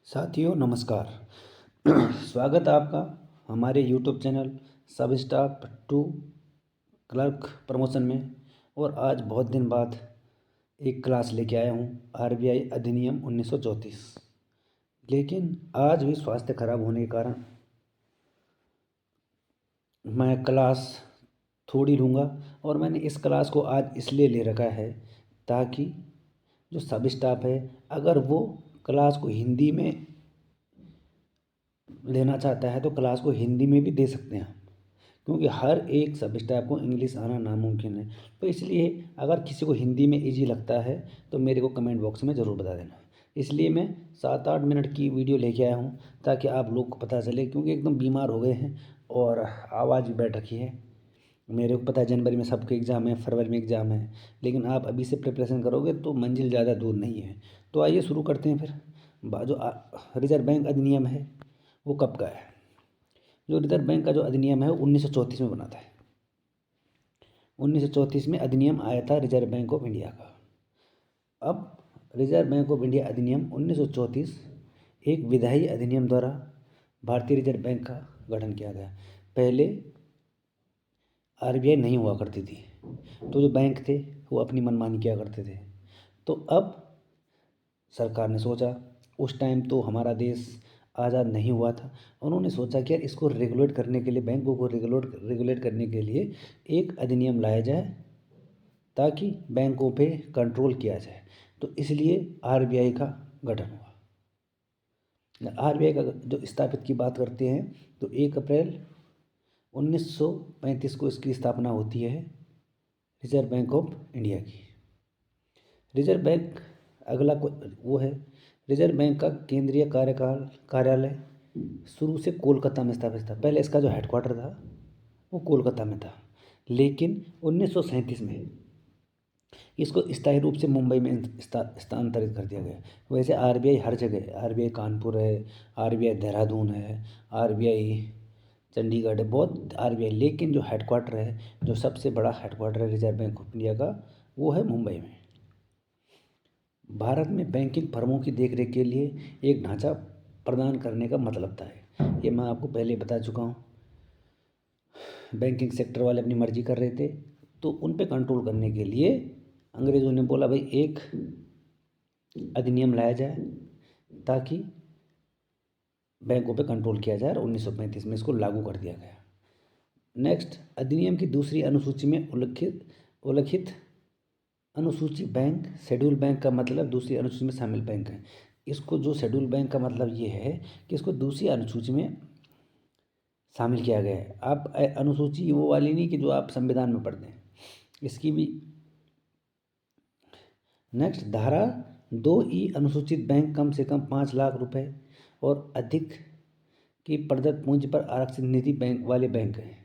साथियों नमस्कार। स्वागत है आपका हमारे यूट्यूब चैनल सब स्टाफ टू क्लर्क प्रमोशन में। और आज बहुत दिन बाद एक क्लास लेके आया हूँ आरबीआई अधिनियम 1934। लेकिन आज भी स्वास्थ्य खराब होने के कारण मैं क्लास थोड़ी लूँगा। और मैंने इस क्लास को आज इसलिए ले रखा है ताकि जो सब स्टाफ है अगर वो क्लास को हिंदी में लेना चाहता है तो क्लास को हिंदी में भी दे सकते हैं, क्योंकि हर एक सब स्टाफ को इंग्लिश आना नामुमकिन है। तो इसलिए अगर किसी को हिंदी में इजी लगता है तो मेरे को कमेंट बॉक्स में ज़रूर बता देना। इसलिए मैं 7-8 मिनट की वीडियो लेके आया हूँ ताकि आप लोग को पता चले, क्योंकि एकदम बीमार हो गए हैं और आवाज़ भी बैठ रखी है। मेरे को पता है जनवरी में सबके एग्ज़ाम है, फरवरी में एग्ज़ाम है, लेकिन आप अभी से प्रिपरेशन करोगे तो मंजिल ज़्यादा दूर नहीं है। तो आइए शुरू करते हैं फिर। जो रिजर्व बैंक अधिनियम है वो कब का है? जो रिजर्व बैंक का जो अधिनियम है वो 1934 में बना था। 1934 में अधिनियम आया था रिजर्व बैंक ऑफ इंडिया का। अब रिजर्व बैंक ऑफ इंडिया अधिनियम 1934 एक विधायी अधिनियम द्वारा भारतीय रिजर्व बैंक का गठन किया गया। पहले आरबीआई नहीं हुआ करती थी, तो जो बैंक थे वो अपनी मनमानी किया करते थे। तो अब सरकार ने सोचा, उस टाइम तो हमारा देश आज़ाद नहीं हुआ था, उन्होंने सोचा कि यार इसको रेगुलेट करने के लिए, बैंकों को रेगुलेट करने के लिए एक अधिनियम लाया जाए ताकि बैंकों पे कंट्रोल किया जाए। तो इसलिए आरबीआई का गठन हुआ। आरबीआई का जो स्थापित की बात करते हैं तो 1 अप्रैल 1935 को इसकी स्थापना होती है रिजर्व बैंक ऑफ इंडिया की। रिजर्व बैंक अगला वो है, रिजर्व बैंक का केंद्रीय कार्यालय शुरू से कोलकाता में स्थापित था। पहले इसका जो हेडक्वार्टर था वो कोलकाता में था, लेकिन 1937 में इसको स्थायी रूप से मुंबई में स्थानांतरित कर दिया गया। वैसे आरबीआई हर जगह है, आरबीआई कानपुर है, आरबीआई देहरादून है, आरबीआई चंडीगढ़ है, बहुत आरबीआई, लेकिन जो हेडक्वार्टर है, जो सबसे बड़ा हेडक्वार्टर है रिजर्व बैंक ऑफ इंडिया का, वो है मुंबई में। भारत में बैंकिंग फर्मों की देखरेख के लिए एक ढांचा प्रदान करने का मतलब था है, ये मैं आपको पहले बता चुका हूँ। बैंकिंग सेक्टर वाले अपनी मर्जी कर रहे थे, तो उन पे कंट्रोल करने के लिए अंग्रेज़ों ने बोला भाई एक अधिनियम लाया जाए ताकि बैंकों पे कंट्रोल किया जाए, और 1935 में इसको लागू कर दिया गया। नेक्स्ट, अधिनियम की दूसरी अनुसूची में उल्लिखित अनुसूची बैंक, शेड्यूल बैंक का मतलब दूसरी अनुसूची में शामिल बैंक है। इसको जो शेड्यूल बैंक का मतलब ये है कि इसको दूसरी अनुसूची में शामिल किया गया है। आप अनुसूची वो वाली नहीं कि जो आप संविधान में पढ़ते हैं, इसकी भी। नेक्स्ट, धारा 2E, अनुसूचित बैंक कम से कम 5 लाख रुपए और अधिक की प्रदत्त पूंजी पर आरक्षित निधि बैंक वाले बैंक हैं।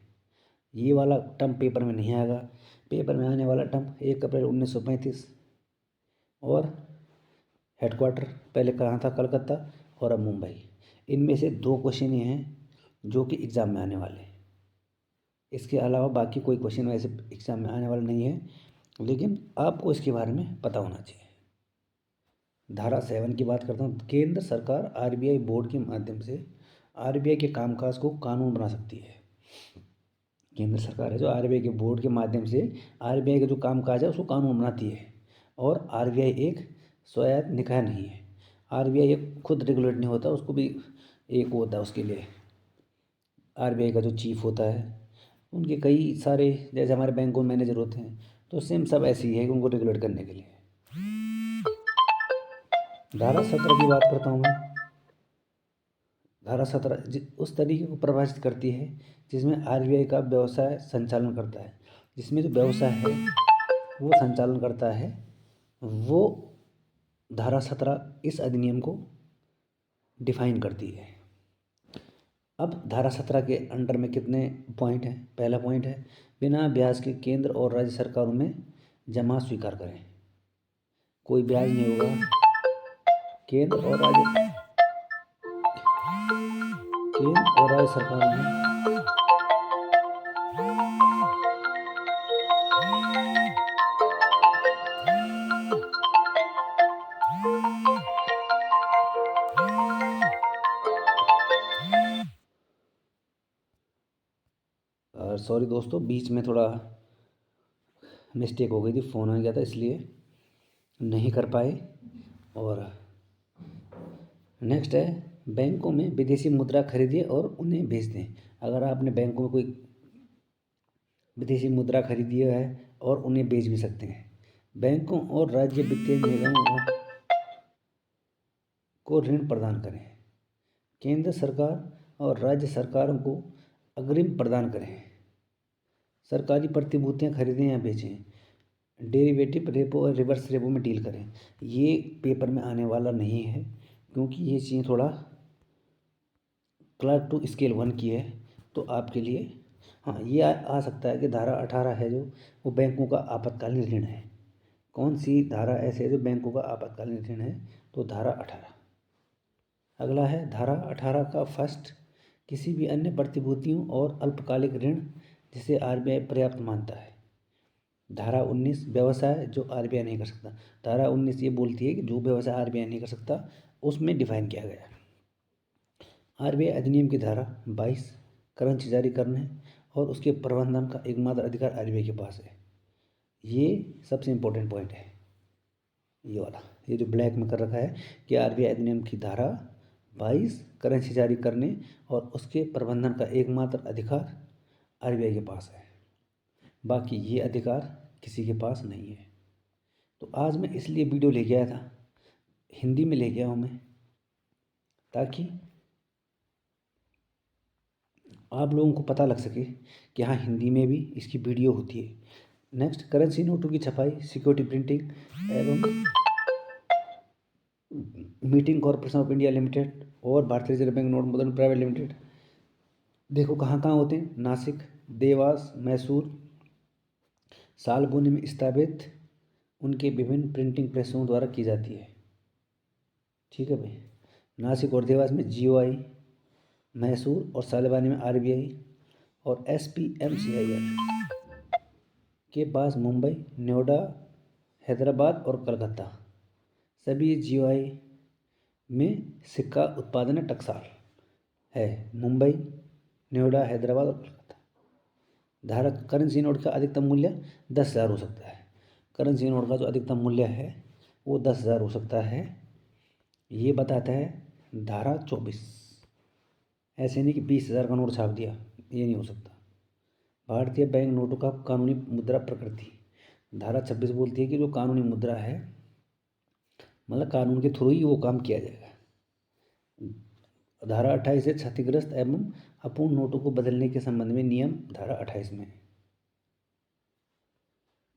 ये वाला टर्म पेपर में नहीं आएगा। पेपर में आने वाला टर्म 1 अप्रैल 1935, और हेडक्वार्टर पहले कहाँ था, कलकत्ता, और अब मुंबई। इनमें से 2 क्वेश्चन ये हैं जो कि एग्ज़ाम में आने वाले हैं। इसके अलावा बाकी कोई क्वेश्चन वैसे एग्ज़ाम में आने वाला नहीं है, लेकिन आपको इसके बारे में पता होना चाहिए। धारा 7 की बात करता हूँ। केंद्र सरकार आरबीआई बोर्ड के माध्यम से आरबीआई के कामकाज को कानून बना सकती है। केंद्र सरकार है जो आरबीआई के बोर्ड के माध्यम से आरबीआई का जो कामकाज है उसको कानून बनाती है। और आरबीआई एक स्वायत्त निकाय नहीं है। आरबीआई एक खुद रेगुलेट नहीं होता, उसको भी एक होता है उसके लिए। आरबीआई का जो चीफ होता है, उनके कई सारे, जैसे हमारे बैंकों में मैनेजर होते हैं, तो सेम सब ऐसी ही है कि उनको रेगुलेट करने के लिए। धारा 17 की बात करता हूँ मैं। धारा 17 उस तरीके को परिभाषित करती है जिसमें आरबीआई का व्यवसाय संचालन करता है। जिसमें जो व्यवसाय है वो संचालन करता है, वो धारा 17 इस अधिनियम को डिफाइन करती है। अब धारा 17 के अंडर में कितने पॉइंट हैं? पहला पॉइंट है, बिना ब्याज के केंद्र और राज्य सरकारों में जमा स्वीकार करें। कोई ब्याज नहीं होगा। केंद्र और राज्य सरकारों में सॉरी दोस्तों, बीच में थोड़ा मिस्टेक हो गई थी, फ़ोन आ गया था इसलिए नहीं कर पाए। और नेक्स्ट है, बैंकों में विदेशी मुद्रा खरीदिए और उन्हें भेज दें। अगर आपने बैंकों में कोई विदेशी मुद्रा खरीदी है और उन्हें बेच भी सकते हैं। बैंकों और राज्य वित्तीय निगमों को ऋण प्रदान करें। केंद्र सरकार और राज्य सरकारों को अग्रिम प्रदान करें। सरकारी प्रतिभूतियां खरीदें या बेचें। डेरिवेटिव रेपो और रिवर्स रेपो में डील करें। ये पेपर में आने वाला नहीं है क्योंकि ये चीज़ थोड़ा क्लर्क टू स्केल 1 की है, तो आपके लिए हाँ ये आ सकता है कि धारा 18 है जो वो बैंकों का आपातकालीन ऋण है। कौन सी धारा ऐसे है जो बैंकों का आपातकालीन ऋण है? तो धारा 18। अगला है धारा 18 का फर्स्ट, किसी भी अन्य प्रतिभूतियों और अल्पकालिक ऋण जिसे आरबीआई पर्याप्त मानता है। धारा 19 व्यवसाय जो आरबीआई नहीं कर सकता। धारा 19 ये बोलती है कि जो व्यवसाय आरबीआई नहीं कर सकता उसमें डिफाइन किया गया है। आरबीआई अधिनियम की धारा 22 करेंसी जारी करने और उसके प्रबंधन का एकमात्र अधिकार आरबीआई के पास है। ये सबसे इम्पोर्टेंट पॉइंट है, ये वाला, ये जो ब्लैक में कर रखा है कि आरबीआई अधिनियम की धारा 22 करेंसी जारी करने और उसके प्रबंधन का एकमात्र अधिकार आरबीआई के पास है, बाकी ये अधिकार किसी के पास नहीं है। तो आज मैं इसलिए वीडियो लेके आया था, हिंदी में लेके आया हूँ मैं, ताकि आप लोगों को पता लग सके कि हाँ हिंदी में भी इसकी वीडियो होती है। नेक्स्ट, करेंसी नोटों की छपाई, सिक्योरिटी प्रिंटिंग एवं meeting corporation of India limited और भारतीय रिजर्व बैंक नोट मुद्रण प्राइवेट लिमिटेड, देखो कहाँ कहाँ होते हैं, नासिक, देवास, मैसूर, सालबोनी में स्थापित उनके विभिन्न प्रिंटिंग प्रेसों द्वारा की जाती है। ठीक है भाई, नासिक और देवास में जीओआई, मैसूर और सालबोनी में आरबीआई और एसपीएमसीआईएल के पास मुंबई, नोएडा, हैदराबाद और कलकत्ता, सभी जीओआई में सिक्का उत्पादन टकसाल है, मुंबई, नोएडा, हैदराबाद और कलकत्ता। धारा करेंसी नोट का अधिकतम मूल्य 10,000 हो सकता है। करेंसी नोट का जो अधिकतम मूल्य है वो 10,000 हो सकता है, ये बताता है धारा 24। ऐसे नहीं कि 20,000 का नोट छाप दिया, ये नहीं हो सकता। भारतीय बैंक नोटों का कानूनी मुद्रा प्रकृति, धारा 26 बोलती है कि जो कानूनी मुद्रा है मतलब कानून के थ्रू ही वो काम किया जाएगा। धारा 28 है क्षतिग्रस्त एवं अपूर्ण नोटों को बदलने के संबंध में नियम, धारा 28 में।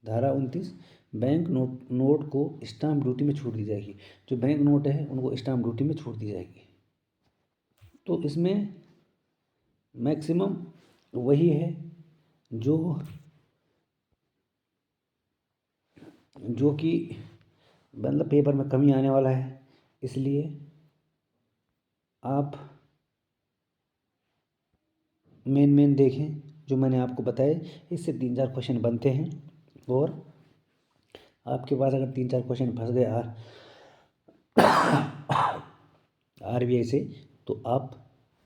धारा 29 बैंक नोट को स्टाम्प ड्यूटी में छूट दी जाएगी। जो बैंक नोट है उनको स्टाम्प ड्यूटी में छूट दी जाएगी। तो इसमें मैक्सिमम वही है जो कि मतलब पेपर में कमी आने वाला है, इसलिए आप मेन देखें जो मैंने आपको बताए। इससे 3-4 क्वेश्चन बनते हैं और आपके पास अगर 3-4 क्वेश्चन फंस गए आरबीआई से तो आप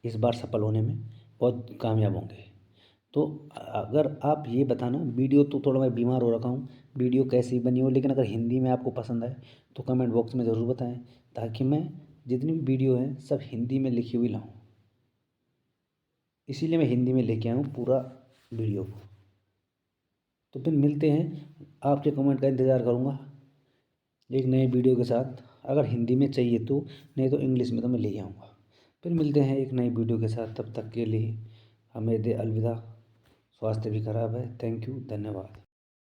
इस बार सफल होने में बहुत कामयाब होंगे। तो अगर आप ये बताना, वीडियो तो थोड़ा मैं बीमार हो रखा हूँ, वीडियो कैसी बनी हो, लेकिन अगर हिंदी में आपको पसंद आए तो कमेंट बॉक्स में ज़रूर बताएं, ताकि मैं जितनी भी वीडियो हैं सब हिंदी में लिखी हुई लाऊं। इसीलिए मैं हिंदी में लेके आया हूँ पूरा वीडियो को। तो फिर मिलते हैं, आपके कमेंट का इंतज़ार करूँगा एक नए वीडियो के साथ। अगर हिंदी में चाहिए तो, नहीं तो इंग्लिश में तो मैं ले आऊँगा। फिर मिलते हैं एक नई वीडियो के साथ, तब तक के लिए हमें दे अलविदा। स्वास्थ्य भी खराब है। थैंक यू, धन्यवाद।